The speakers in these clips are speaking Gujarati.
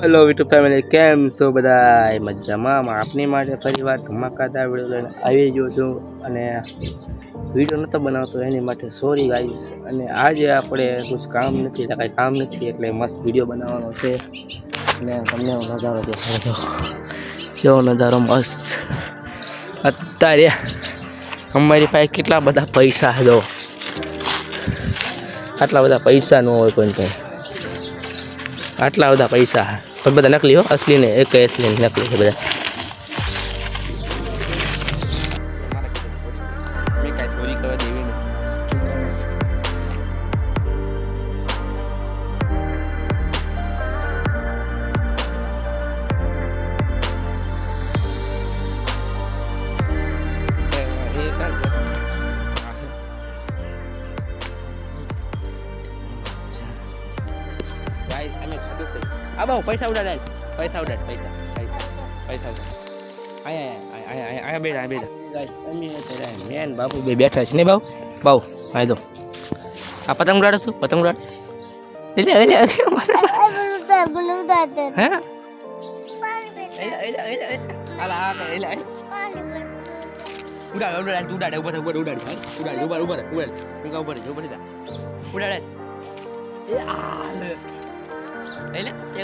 હેલો યુટ્યુબ ફેમિલી, કેમ છો બધા? મજામાં? આપની માટે ફરીવાર ધમાકાદાર વિડીયો લઈને આવી ગયો છું અને વિડીયો નહોતો બનાવતો એની માટે સોરી ગાઈસ. અને આજે આપણે કુછ કામ નથી એટલે કાંઈ કામ નથી એટલે મસ્ત વિડીયો બનાવવાનો છે અને તમને નજારો દેખાડો, એવો નજારો મસ્ત. અત્યારે અમારી પાસે કેટલા બધા પૈસા દો, આટલા બધા પૈસા ન હોય કોઈ પાસે, આટલા બધા પૈસા પણ બધા નકલી હો, અસલી ને એક અસલી નકલી છે બધા. મેં કાંઈ ચોરી કરવા દેવી નહીં. પૈસા ઉડાડ, પૈસા ઉડાડ, પૈસા પૈસા પૈસા ઉડાડ. અહીંયા બેઠા મેન બાપુ બે બેઠા છે ને બાબુ બાબુ આ જો આ પતંગ ઉડાડે તું, પતંગ ઉડાડ.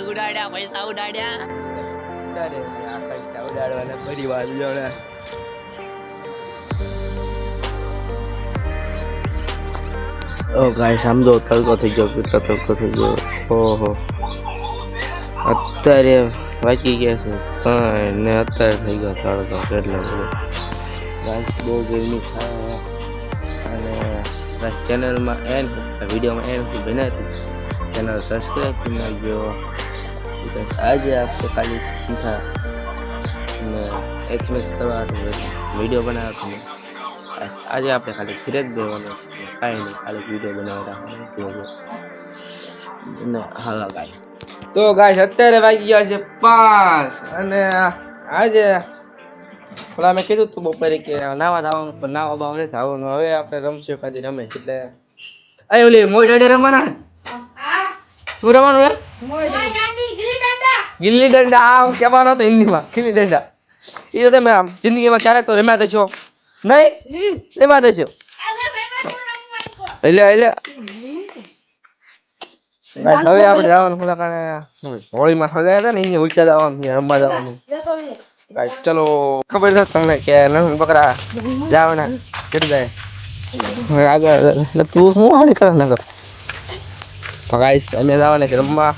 ઉડાડ્યા પૈસા ઉડાડ્યા. પૈસા ઉડાડવાના પરિવાર જોડે. ઓ ગાઈસ સમજો, તડકો થઈ ગયો, કેટલો તડકો થઈ ગયો. ઓહો, અત્યારે વાગી ગયા છે 3 ને અત્યારે થઈ ગયો તડકો કેટલો બધો. ગાઈસ બહુ ગરમી થાય અને ચેનલમાં એન્ડ વિડીયોમાં એન્ડ બનાવી ચેનલ સબસ્ક્રાઈબ કરી નાખજો. આજે આપણે ખાલી પૈસા એક્સપ્રેસ કરવાનું વિડીયો બનાવવાનું. આજે આપણે ખાલી ફિરે જ દેવાનું છે, કાંઈ નહીં, ખાલી વિડીયો બનાવતા. હાલો ગાઈસ, તો ગાઈસ અત્યારે વાગી ગયા છે 5 અને આજે પેલા મેં કીધું તું બપોરે કે નાવા જવાનું પણ નાવા બાવા નથી આવવાનું. હવે આપણે રમશું કાદી રમે એટલે આ ઓલી મોઈ ડાડે રમવાના. શું રમવાનું હે? ગિલ્લી દંડા. આ કહેવાનો હતો હિન્દીમાં ગિલ્લી દંડા. એ તો તમે જિંદગીમાં ક્યારેક તો રમ્યા દેશો નહીં? રમ્યા દેશો એટલે હવે આપણે જવાનું હોળીમાં સજાયા હતા ને એને ઉલટા જવાનું, રમવા જવાનું. ચલો, ખબર છે તમને કે નવીન બકરા જવાના કેટલું જાય આગળ. તું શું હાડી કરે ને ગાઈસ, અમે જવાના છે રમવા.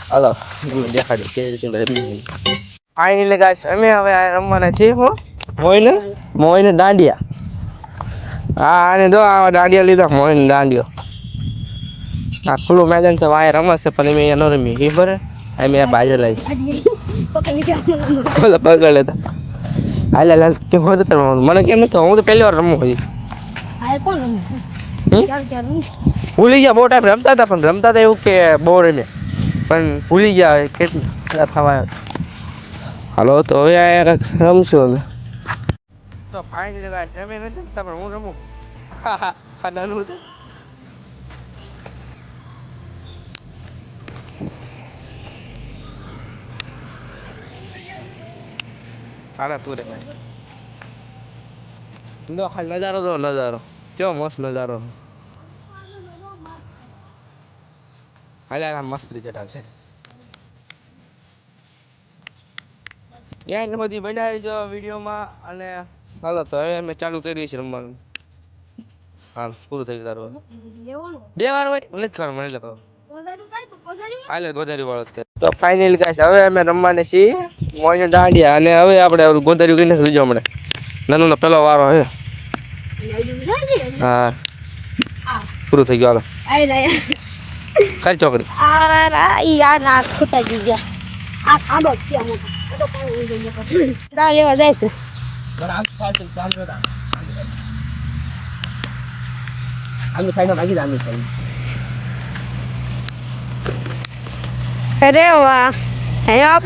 હાલો તમને દેખાડ્યું કેવી રીતે રમી. ફાઇનલી ગાઈસ અમે હવે રમવાના છીએ મોઈને દાંડિયા. હા, આને જો આ દાંડિયા લીધા, મોઈને દાંડિયો. આ ખુલ્લું મેદાન છે, વાય રમશે પણ અમે અહીંયા ન રમીએ. એ બરે અમે બાજુ લઈ પકડ લેતા. હાલ મને કેમ નથી, હું તો પહેલી વાર રમું હજી. ભૂલી ગયા, બહુ ટાઈમ રમતા હતા પણ રમતા હતા એવું કે બહુ રમે પણ ભૂલી ગયા કેટલા થવા. હાલો તો હવે રમશું અમે. તો ફાઇનલી ગાઈસ રમે નથી રમતા પણ હું રમું. હા નાનું હતું. હાલા તું રે ખાલી નજારો તો નજારો કેવો મસ્ત નજારો. હાલ મસ્ત રિઝલ્ટ આવશે. ત્યાં બધી બનાવી જો વિડીયોમાં. અને હાલો તો હવે અમે ચાલુ કરી છે રમવાનું. હા પૂરું થઈ ગયું. 2 વાર હોય નથી કરવાનું મને લખો. હાલે ગોજારી વાળો. તો ફાઇનલી ગાઈસ હવે અમે રમવાને છીએ મોઈને દાંડિયા. અને હવે આપણે ગોજારી કરીને લીધો હમણે નાનો પેલો વારો હે. હા પૂરું થઈ ગયું. હાલો ખાલી ચોકડી યાર ના ખોટા ગઈ ગયા. આ ખાડો છે તો દા લેવા જાય છે. આમ સાઈડ માં ભાગી આમ સાઈડ. અરે વાહ હે આપ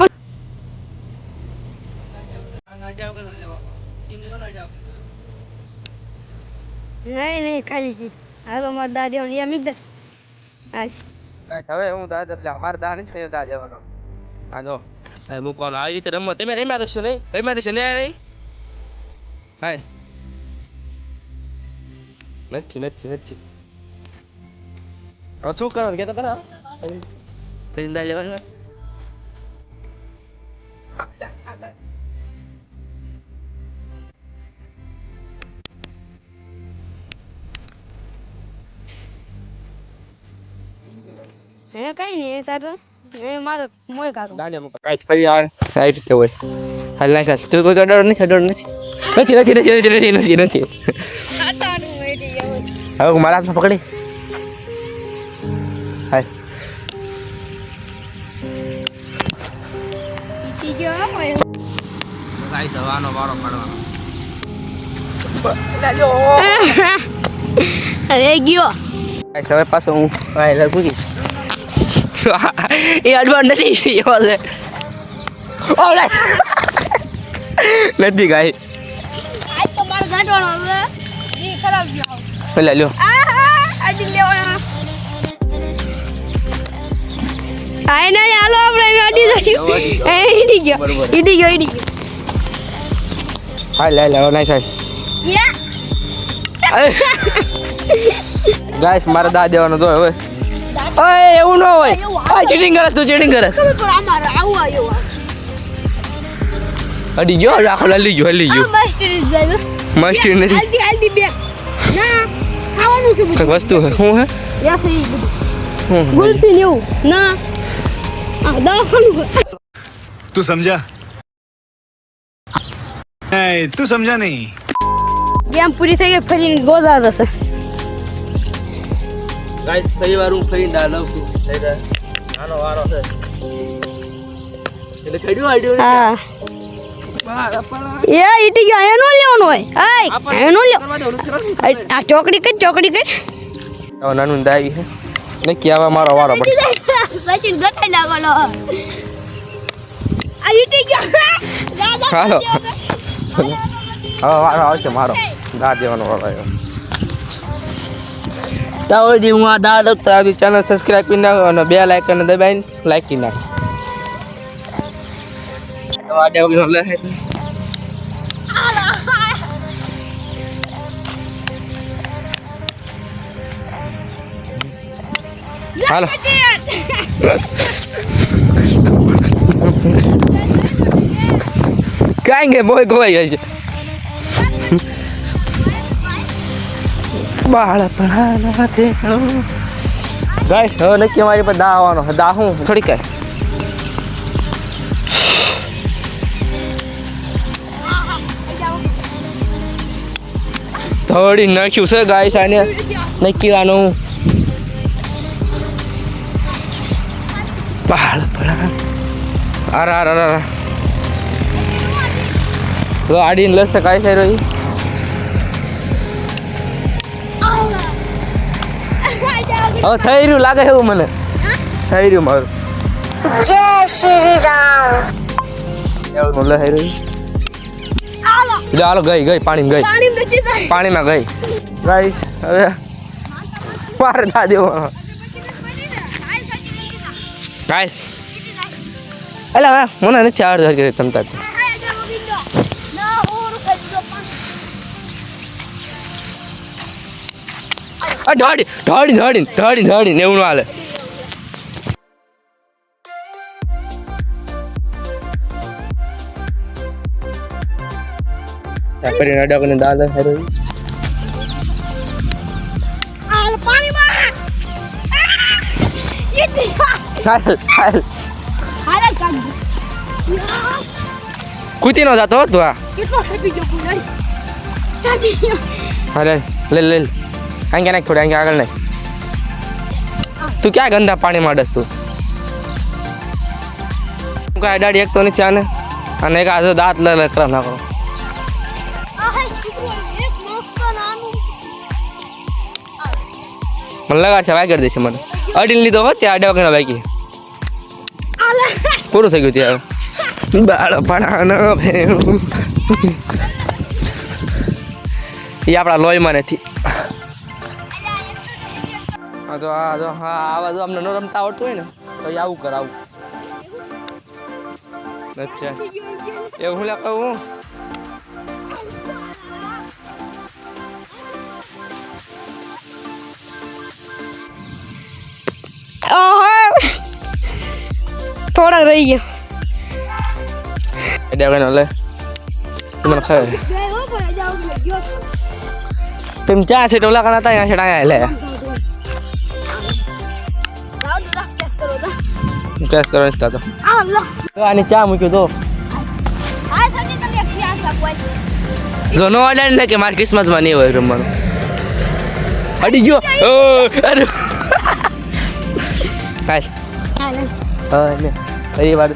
નહીં ખાલી હાલો માર દાદી એમ એકદમ હવે હું દાદા એટલે અમારે દા નથી દા જવાનો. આ જો મૂકવાનો આવી રીતે રમો તમે રમ્યા દશો નહીં રમ્યા દશો નહીં રહી હા નથી નથી નથી હવે શું કરવાનું કહેતા ખરા પરિંદા લેવાનું હે કઈ નહીં તાર એ મારો મોય કાકો દાંડિયા મૂકો કાંઈ ફરી આવે આવી રીતે હોય હાલ ના ચાલ તું કોઈ ડર નથી નથી નથી નથી નથી નથી નથી નથી આતાનું મેડી એવું હવે મારા હાથમાં પકડી હાય ઈ ગયો હોય ગાઈસ હવાનો વારો પાડવાનો અરે ગયો ગાઈસ હવે પાછો હું આ લર પૂછીશ એ અડવાન નથી એવો છે ઓલે નથી ગાઈ આજ તો મારો ગાંઠવાનો હવે ઈ ખરાબ ગયો પેલા લ્યો આજ લેવાનો આય ના હાલો આપણે ગાડી જઈ એ ઈડી ગયો ઈડી ગયો હાલ લે લે નાઈ સાહેબ ગાઈસ મારે દા દેવાનો તો હવે ઓય એવું ન હોય આ ચીટિંગ કરે તું ચીટિંગ કરે ખબર પર અમાર આવું આવ્યો અડી ગયો આખો લલી ગયો હલી ગયો મસ્તી જાય મસ્તી નથી હલ્દી બે ના ખાવાનું છે બધું વસ્તુ હે શું હે યસ એ બધું ગુલ્ફી લેવું ના આ દવાખાનું तू समझा नहीं तू समझा नहीं ગેમ પૂરી થઈ ગઈ ફરીને ગોઝા રહેશે ગાઈસ ફરી વાર હું ફરી ડા લઉં છું થઈ જાય આનો વારો છે એટલે છડ્યો આડ્યો હા એ ઈટી ગયો એનો લેવાનો હોય આય એનો લે આ ચોકડી કઈ ચોકડી કઈ હવે નાનું દાઈ છે ને કેવા મારો વારો પડે સચિન ગટાઈ નાખવાનો આ ઈટી ગયો હાલો હવે વારો આવશે મારો દા દેવાનો વારો આવ્યો તાવ દી હું આ દા ડોક્ટર આવી ચેનલ સબસ્ક્રાઇબ કરી નાખો અને બે લાઇકન દબાઈને લાઈક કરી નાખો તો આ ડેવલો લે હાલો કાંઈ કે બોય ગવાઈ જાય છે બાળપણા તે ગાઈસ હવે નક્કી મારી પર દા આવવાનો દા હું થોડી કાંઈ થોડી નાખ્યું છે ગાઈસ આને નક્કી આનું બાળપણા અરે અરે અરે તો આડીને લસે કાંઈ છે રહી હવે થઈ રહ્યું લાગે એવું મને થઈ રહ્યું મારું જય શ્રી રામ એવું લે થઈ રહ્યું જો હાલો ગઈ ગઈ પાણીમાં ગઈ પાણીમાં ગઈ ગાઈસ હવે મારે દા દેવાનો ગાઈસ એટલે હવે મને નથી આવડતું કે તમતા ઢાડી ઢાડી ઢાડી ઢાડી ઢાડી એવું હાલે કરી નડાકને દાલ હેરો આલ પાણીમાં ઈટી હાલ હાલ હાલે કાઢ કુતી નો જાતો તું આ કેટલો ખેપી ગયો પૂરાઈ કાઢી ગયો અરે લે લે આંગે નાખ થોડે આંગે આગળ નાખ તું ક્યાં ગંદા પાણીમાં ડસ તું કાંઈ દાડી એક તો નથી આને અને એક આ દાંત લે લે ખરાબ ના કરો આ હે કુતરો એક મસ્ત નાનું મને લગાડ છે વાગડ દેશે મને અડીને લીધો હોત ત્યાં અડે વગર વાગી આલે પૂરું થઈ ગયું ત્યાં બાળપણા ભેણું એ આપણા લોહીમાં નથી હા તો હા જો હા આવા જો અમને ન રમતા આવડતું હોય ને તો આવું કર આવું અચ્છા એવું હું લા કહું થોડા રહી ગયા એટલે કઈ લે મને ખબર તેમ ચા છે ટોલા કણા તા અહીંયા છેડા લે કેસ કરો ઇસ્તા તો આની ચા મૂક્યો તો જો નો ઓર્ડર લે કે મારી કિસ્મતમાં નહીં હોય રમવાનું અડી ગયો ઓ અરે કાઈ હા ને પરિવાર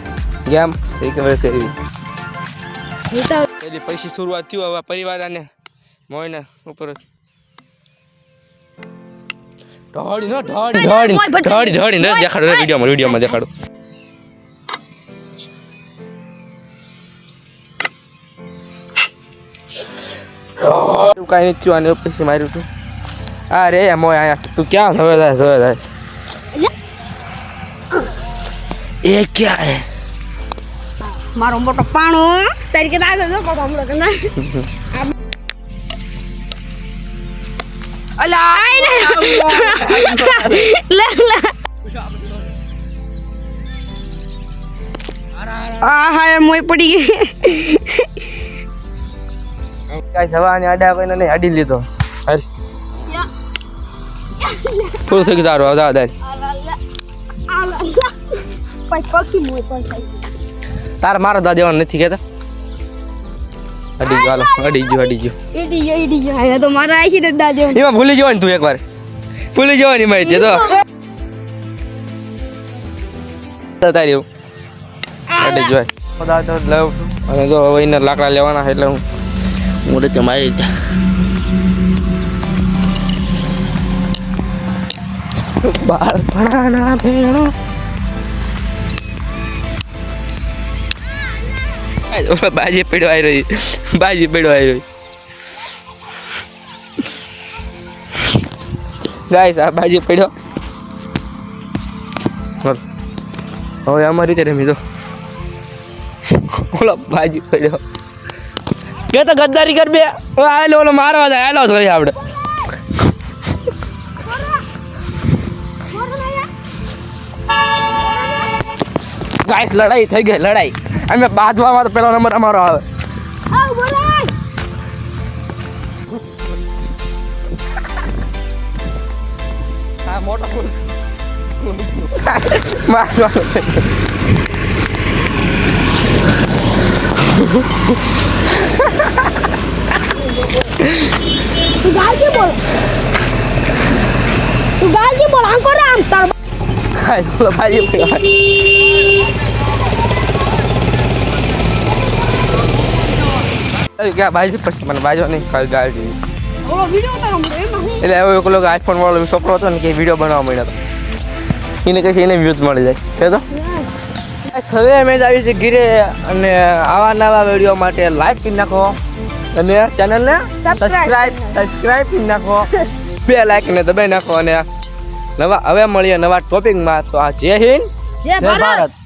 ગેમ એક વાર કરી પેલી પૈસી શરૂઆત થયું હવે પરિવાર અને મોયને ઉપર ઢોળી નો ઢોળી ને દેખાડો વિડીયોમાં દેખાડો કાંઈ નથી થયું આને પછી માર્યું તું અરે મોય આયા તું ક્યાં હવે જાય ये क्या है મારો મોટો પાણો તરીકે દાદા જો કોમ હમણાં કના અલા લે લે આ હા મોય પડી ગઈ કાઈ સવાને આડા કોઈને નહીં આડી લીધો હાલ ફૂલ થઈ ગયું તારું આવતા દાદ પક્ષી મોય પણ થઈ તાર મારો દા દેવાનું નથી કેતા અડી ગયો અડી ગયો ઈડી ગયો આ તો મારા આખી ને દાદે એમાં ભૂલી જવાની તું એકવાર ભૂલી જવાની માહિતી તો તારી અડી ગયો બધા તો લવ અને જો હવે એને લાકડા લેવાના છે એટલે હું રીતે મારી રીતે બાળપણાના ભેણો બાજી પડવાઈ રહી ગાઈસ આ બાજી પડ્યો હવે અમારી રીતે રમી દો ઓલો બાજી પડ્યો કે તો ગદ્દારી કર બે આલો ઓલો મારવા જાય આલો જોઈએ આપણે ગાઈસ લડાઈ થઈ ગઈ લડાઈ અમે બાજવામાં તો પેલો નંબર અમારો આવે હા મોટો ફૂલ તું ગાલજી બોલ આમ કરો આમ તાર ભાઈ क्या भाई પછી મને બાજો નહીં કાલ ગાળ દી ઓલો વિડિયો તારો એમાં એટલે હવે એક લોકો આઈફોન વાળો છોકરો હતો ને કે વિડિયો બનાવવા માંડ્યો હતો એને કહે એને વ્યૂઝ મળી જાય છે તો હવે અમે આવી છે ઘીરે અને આવા નવા વિડીયો માટે લાઈક કરી નાખો અને ચેનલને સબસ્ક્રાઇબ કરી નાખો બે લાઈક ને દબાઈ નાખો અને નવા હવે મળીએ નવા ટોપિકમાં તો આ જય હિન્દ જય ભારત